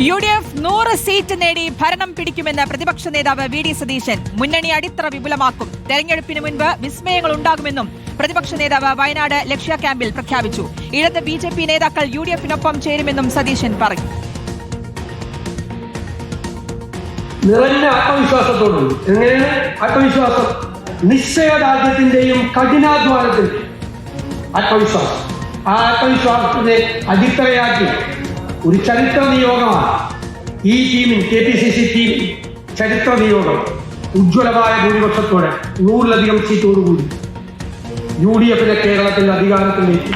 UDF 100 seat നേടി ഭരണം പിടിക്കുമെന്ന് പ്രതിപക്ഷ നേതാവ് വി ഡി സതീശൻ. മുന്നണി അടിത്തറ വിപുലമാക്കും. തെരഞ്ഞെടുപ്പിന് മുൻപ് വിസ്മയങ്ങൾ ഉണ്ടാകുമെന്നും പ്രതിപക്ഷ നേതാവ് വയനാട് ലക്ഷ്യ ക്യാമ്പിൽ പ്രഖ്യാപിച്ചു. ഇടത് BJP നേതാക്കൾ UDF-നൊപ്പം ചേരുമെന്നും സതീശൻ പറഞ്ഞു. നിറഞ്ഞ ആത്മവിശ്വാസത്തോടുണ്ട്. എങ്ങനെയാണ് ആത്മവിശ്വാസം? നിശ്ചയദാർഢ്യത്തിന്റെയും കഠിനാധ്വാനത്തിന്റെയും ആത്മവിശ്വാസം. ആ ആത്മവിശ്വാസത്തിന്റെ അടിത്തറയാക്കി ഒരു ചരിത്ര നിയോഗമാണ് ഈ ടീമിൻ KPCC ടീം. ചരിത്ര നിയോഗം ഉജ്ജ്വലമായ ഭൂരിപക്ഷത്തോടെ 100-ലധികം സീറ്റോടുകൂടി UDF-നെ കേരളത്തിന്റെ അധികാരത്തിലേക്ക്,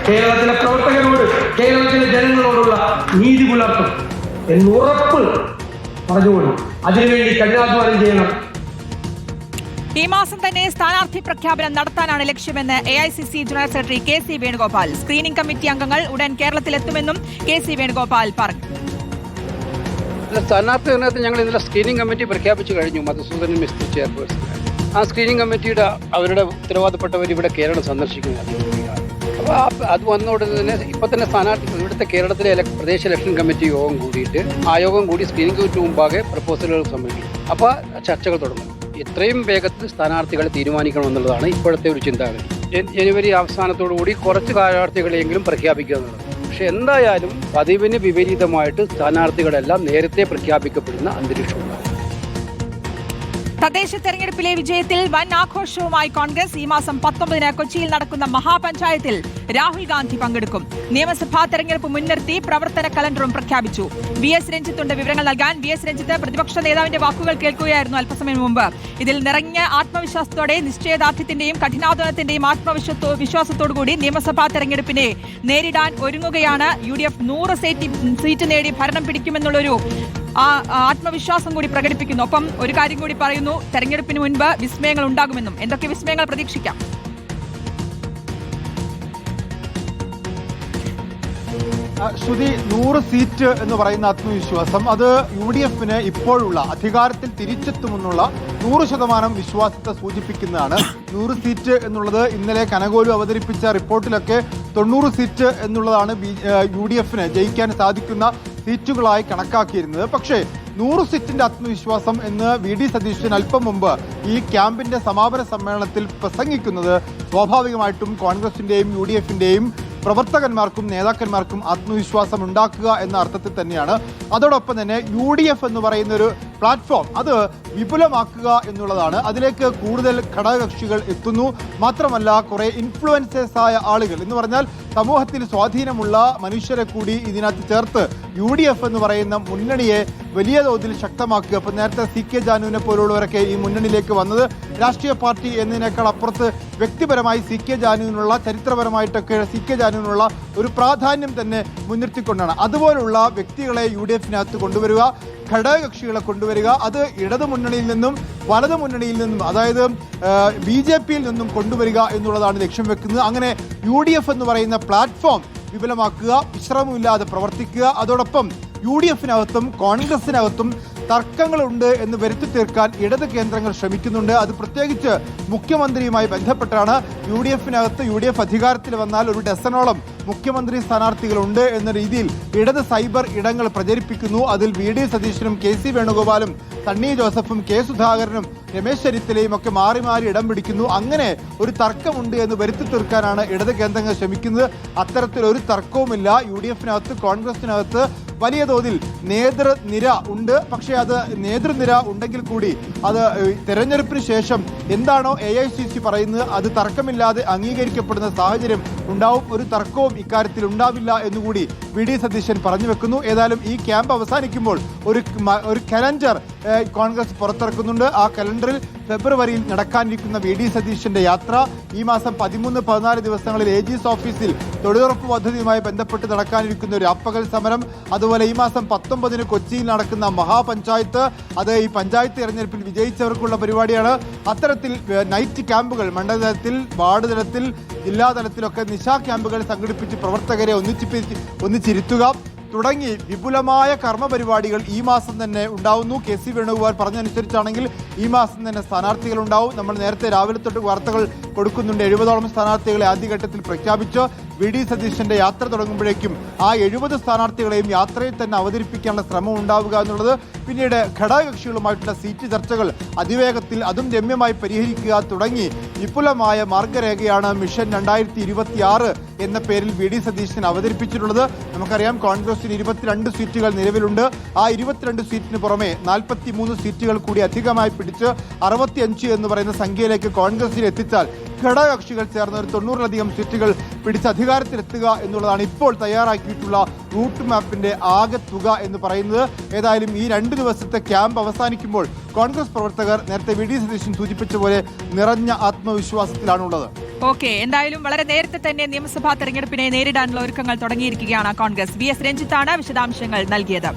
കേരളത്തിലെ പ്രവർത്തകരോട്, കേരളത്തിലെ ജനങ്ങളോടുള്ള നീതി പുലർത്തും എന്നുറപ്പ് പറഞ്ഞുകൊണ്ട് അതിനുവേണ്ടി കഠിനാധ്വാനം ചെയ്യണം. ഈ മാസം തന്നെ സ്ഥാനാർത്ഥി പ്രഖ്യാപനം നടത്താനാണ് ലക്ഷ്യമെന്ന് AICC general secretary KC Venugopal. Screening committee അംഗങ്ങൾ ഉടൻ കേരളത്തിലെത്തുമെന്നും KC വേണുഗോപാൽ പറഞ്ഞു. സ്ഥാനാർത്ഥി നിർണയത്തിൽ ഞങ്ങൾ ഇന്നലെ സ്ക്രീനിംഗ് കമ്മിറ്റി പ്രഖ്യാപിച്ചു കഴിഞ്ഞു. Madhusoodanan mister chairperson. ആ സ്ക്രീനിംഗ് കമ്മിറ്റിയുടെ അവരുടെ ഉത്തരവാദപ്പെട്ടവർ ഇവിടെ കേരളം സന്ദർശിക്കുന്നത്. അപ്പോൾ അത് വന്നോടനെ തന്നെ ഇപ്പം തന്നെ സ്ഥാനാർത്ഥി ഇവിടുത്തെ കേരളത്തിലെ പ്രദേശ ഇലക്ഷൻ കമ്മിറ്റി യോഗം കൂടിയിട്ട് ആ യോഗം കൂടി സ്ക്രീനിംഗ് കമ്മിറ്റി മുമ്പാകെ പ്രപ്പോസലുകൾ സമർപ്പിക്കും. അപ്പോൾ ചർച്ചകൾ തുടങ്ങും. എത്രയും വേഗത്തിൽ സ്ഥാനാർത്ഥികളെ തീരുമാനിക്കണമെന്നുള്ളതാണ് ഇപ്പോഴത്തെ ഒരു ചിന്താഗതി. ജനുവരി അവസാനത്തോടുകൂടി കുറച്ച് സ്ഥാനാർത്ഥികളെങ്കിലും പ്രഖ്യാപിക്കുക എന്നുള്ളത്. പക്ഷെ എന്തായാലും പതിവിന് വിപരീതമായിട്ട് സ്ഥാനാർത്ഥികളെല്ലാം നേരത്തെ പ്രഖ്യാപിക്കപ്പെടുന്ന അന്തരീക്ഷം ഉണ്ടാകും. തദ്ദേശ തെരഞ്ഞെടുപ്പിലെ വിജയത്തിൽ വൻ ആഘോഷവുമായി കോൺഗ്രസ്. ഈ മാസം 19-ന് കൊച്ചിയിൽ നടക്കുന്ന മഹാപഞ്ചായത്തിൽ രാഹുൽ ഗാന്ധി പങ്കെടുക്കും. നിയമസഭാ തെരഞ്ഞെടുപ്പ് മുൻനിർത്തി പ്രവർത്തന കലണ്ടറും പ്രഖ്യാപിച്ചു. VS രഞ്ജിത്തുണ്ട് വിവരങ്ങൾ നൽകാൻ. VS രഞ്ജിത്ത്, പ്രതിപക്ഷ നേതാവിന്റെ വാക്കുകൾ കേൾക്കുകയായിരുന്നു അല്പസമയം മുമ്പ്. ഇതിൽ നിറഞ്ഞ ആത്മവിശ്വാസത്തോടെ, നിശ്ചയദാർഢ്യത്തിന്റെയും കഠിനാധ്വാനത്തിന്റെയും വിശ്വാസത്തോടുകൂടി നിയമസഭാ തെരഞ്ഞെടുപ്പിനെ നേരിടാൻ ഒരുങ്ങുകയാണ് UDF. 100 സീറ്റ് നേടി ഭരണം പിടിക്കുമെന്നുള്ളൊരു ആത്മവിശ്വാസം കൂടി പ്രകടിപ്പിക്കുന്നു. ഒപ്പം ഒരു കാര്യം കൂടി പറയുന്നു, തെരഞ്ഞെടുപ്പിന് മുൻപ് വിസ്മയങ്ങൾ ഉണ്ടാകുമെന്നും. എന്തൊക്കെ വിസ്മയങ്ങൾ പ്രതീക്ഷിക്കാം? ശ്രുതി, 100 സീറ്റ് എന്ന് പറയുന്ന ആത്മവിശ്വാസം അത് UDF-ന് ഇപ്പോഴുള്ള അധികാരത്തിൽ തിരിച്ചെത്തുമെന്നുള്ള 100% വിശ്വാസത്തെ സൂചിപ്പിക്കുന്നതാണ്. 100 സീറ്റ് എന്നുള്ളത് ഇന്നലെ കനകോലു അവതരിപ്പിച്ച റിപ്പോർട്ടിലൊക്കെ 90 സീറ്റ് എന്നുള്ളതാണ് UDF-ന് ജയിക്കാൻ സാധിക്കുന്ന സീറ്റുകളായി കണക്കാക്കിയിരുന്നത്. പക്ഷേ 100 സീറ്റിന്റെ ആത്മവിശ്വാസം എന്ന് വി ഡി സതീശൻ അല്പം മുമ്പ് ഈ ക്യാമ്പിന്റെ സമാപന സമ്മേളനത്തിൽ പ്രസംഗിക്കുന്നത് സ്വാഭാവികമായിട്ടും കോൺഗ്രസിന്റെയും UDF-ന്റെയും പ്രവർത്തകന്മാർക്കും നേതാക്കന്മാർക്കും ആത്മവിശ്വാസം ഉണ്ടാക്കുക എന്ന അർത്ഥത്തിൽ തന്നെയാണ്. അതോടൊപ്പം തന്നെ UDF എന്ന് പറയുന്ന ഒരു പ്ലാറ്റ്ഫോം അത് വിപുലമാക്കുക എന്നുള്ളതാണ്. അതിലേക്ക് കൂടുതൽ ഘടകകക്ഷികൾ എത്തുന്നു. മാത്രമല്ല കുറെ ഇൻഫ്ലുവൻസേഴ്സ് ആയ ആളുകൾ എന്ന് പറഞ്ഞാൽ സമൂഹത്തിൽ സ്വാധീനമുള്ള മനുഷ്യരെ കൂടി ഇതിനകത്ത് ചേർത്ത് UDF എന്ന് പറയുന്ന മുന്നണിയെ വലിയ തോതിൽ ശക്തമാക്കുക. അപ്പം നേരത്തെ CK ജാനുവിനെ പോലുള്ളവരൊക്കെ ഈ മുന്നണിയിലേക്ക് വന്നത് രാഷ്ട്രീയ പാർട്ടി എന്നതിനേക്കാൾ അപ്പുറത്ത് വ്യക്തിപരമായി CK ജാനുവിനുള്ള, ചരിത്രപരമായിട്ടൊക്കെ CK ജാനുവിനുള്ള ഒരു പ്രാധാന്യം തന്നെ മുൻനിർത്തിക്കൊണ്ടാണ്. അതുപോലുള്ള വ്യക്തികളെ UDF-നകത്ത് കൊണ്ടുവരിക, ഘടകകക്ഷികളെ കൊണ്ടുവരിക, അത് ഇടതു മുന്നണിയിൽ നിന്നും വലതു മുന്നണിയിൽ നിന്നും, അതായത് BJP-യിൽ നിന്നും കൊണ്ടുവരിക എന്നുള്ളതാണ് ലക്ഷ്യം വെക്കുന്നത്. അങ്ങനെ UDF എന്ന് പറയുന്ന പ്ലാറ്റ്ഫോം വിപുലമാക്കുക, വിശ്രമമില്ലാതെ പ്രവർത്തിക്കുക. അതോടൊപ്പം UDF-നകത്തും കോൺഗ്രസിനകത്തും തർക്കങ്ങളുണ്ട് എന്ന് വരുത്തി തീർക്കാൻ ഇടത് കേന്ദ്രങ്ങൾ ശ്രമിക്കുന്നുണ്ട്. അത് പ്രത്യേകിച്ച് മുഖ്യമന്ത്രിയുമായി ബന്ധപ്പെട്ടാണ്. UDF-നകത്ത് UDF അധികാരത്തിൽ വന്നാൽ ഒരു ഡസനോളം മുഖ്യമന്ത്രി സ്ഥാനാർത്ഥികളുണ്ട് എന്ന രീതിയിൽ ഇടത് സൈബർ ഇടങ്ങൾ പ്രചരിപ്പിക്കുന്നു. അതിൽ വി ഡി സതീശനും KC വേണുഗോപാലും സണ്ണി ജോസഫും K സുധാകരനും രമേശ് ചെന്നിത്തലയും ഒക്കെ മാറി മാറി ഇടം പിടിക്കുന്നു. അങ്ങനെ ഒരു തർക്കമുണ്ട് എന്ന് വരുത്തി തീർക്കാനാണ് ഇടത് കേന്ദ്രങ്ങൾ ശ്രമിക്കുന്നത്. അത്തരത്തിലൊരു തർക്കവുമില്ല. UDF-നകത്ത് കോൺഗ്രസിനകത്ത് വലിയ തോതിൽ നേതൃനിര ഉണ്ട്. പക്ഷേ അത് നേതൃനിര ഉണ്ടെങ്കിൽ കൂടി അത് തെരഞ്ഞെടുപ്പിന് ശേഷം എന്താണോ AICC പറയുന്നത് അത് തർക്കമില്ലാതെ അംഗീകരിക്കപ്പെടുന്ന സാഹചര്യം ഉണ്ടാവും. ഒരു തർക്കവും ഇക്കാര്യത്തിൽ ഉണ്ടാവില്ല എന്നുകൂടി വി ഡി സതീശൻ പറഞ്ഞു വെക്കുന്നു. ഏതായാലും ഈ ക്യാമ്പ് അവസാനിക്കുമ്പോൾ ഒരു കലണ്ടർ കോൺഗ്രസ് പുറത്തിറക്കുന്നുണ്ട്. ആ കലണ്ടറിൽ ഫെബ്രുവരിയിൽ നടക്കാനിരിക്കുന്ന വി ഡി സതീശന്റെ യാത്ര, ഈ മാസം 13-14 ദിവസങ്ങളിൽ AG's ഓഫീസിൽ തൊഴിലുറപ്പ് പദ്ധതിയുമായി ബന്ധപ്പെട്ട് നടക്കാനിരിക്കുന്ന ഒരു അപ്പകൽ സമരം, അതുപോലെ ഈ മാസം 19-ന് കൊച്ചിയിൽ നടക്കുന്ന മഹാപഞ്ചായത്ത്, അത് ഈ പഞ്ചായത്ത് തെരഞ്ഞെടുപ്പിൽ വിജയിച്ചവർക്കുള്ള പരിപാടിയാണ്. അത്തരത്തിൽ നൈറ്റ് ക്യാമ്പുകൾ മണ്ഡലതലത്തിൽ, വാർഡ് തലത്തിൽ, ജില്ലാതലത്തിലൊക്കെ നിശാ ക്യാമ്പുകൾ സംഘടിപ്പിച്ച് പ്രവർത്തകരെ ഒന്നിച്ചിരുത്തുക. തുടങ്ങി വിപുലമായ കർമ്മപരിപാടികൾ ഈ മാസം തന്നെ ഉണ്ടാവുന്നു. കെ.സി. വേണുഗോപാൽ പറഞ്ഞതനുസരിച്ചാണെങ്കിൽ ഈ മാസം തന്നെ സ്ഥാനാർത്ഥികൾ ഉണ്ടാവും. നമ്മൾ നേരത്തെ രാവിലെ തൊട്ട് വാർത്തകൾ കൊടുക്കുന്നുണ്ട്. 70ഓളം സ്ഥാനാർത്ഥികളെ ആദ്യഘട്ടത്തിൽ പ്രഖ്യാപിച്ചു. വി.ഡി. സതീശന്റെ യാത്ര തുടങ്ങുമ്പോഴേക്കും ആ 70 സ്ഥാനാർത്ഥികളെയും യാത്രയിൽ തന്നെ അവതരിപ്പിക്കാനുള്ള ശ്രമം ഉണ്ടാവുക എന്നുള്ളത്, പിന്നീട് ഘടകകക്ഷികളുമായിട്ടുള്ള സീറ്റ് ചർച്ചകൾ അതിവേഗത്തിൽ അതും രമ്യമായി പരിഹരിക്കുക തുടങ്ങി വിപുലമായ മാർഗരേഖയാണ് മിഷൻ 2026 എന്ന പേരിൽ വി.ഡി. സതീശൻ അവതരിപ്പിച്ചിട്ടുള്ളത്. നമുക്കറിയാം കോൺഗ്രസിന് 22 സീറ്റുകൾ നിലവിലുണ്ട്. ആ 22 സീറ്റിന് പുറമെ 43 സീറ്റുകൾ കൂടി അധികമായി പിടിച്ച് 65 എന്ന് പറയുന്ന സംഖ്യയിലേക്ക് കോൺഗ്രസിൽ എത്തിച്ചാൽ ഘടകകക്ഷികൾ ചേർന്ന് ഒരു 90-ലധികം സീറ്റുകൾ പിടിച്ച് അധികാരത്തിലെത്തുക എന്നുള്ളതാണ് ഇപ്പോൾ തയ്യാറാക്കിയിട്ടുള്ള റൂട്ട് മാപ്പിന്റെ ആകെ തുക എന്ന് പറയുന്നത്. ഏതായാലും ഈ 2 ദിവസത്തെ ക്യാമ്പ് അവസാനിക്കുമ്പോൾ കോൺഗ്രസ് പ്രവർത്തകർ നേരത്തെ വി.ഡി. സതീശൻ സൂചിപ്പിച്ച പോലെ നിറഞ്ഞ ആത്മവിശ്വാസത്തിലാണുള്ളത്. ഓക്കെ, എന്തായാലും വളരെ നേരത്തെ തന്നെ നിയമസഭാ തെരഞ്ഞെടുപ്പിനെ നേരിടാനുള്ള ഒരുക്കങ്ങൾ തുടങ്ങിയിരിക്കുകയാണ് കോൺഗ്രസ്. വി.എസ്. രഞ്ജിത്താണ് വിശദാംശങ്ങൾ നൽകിയത്.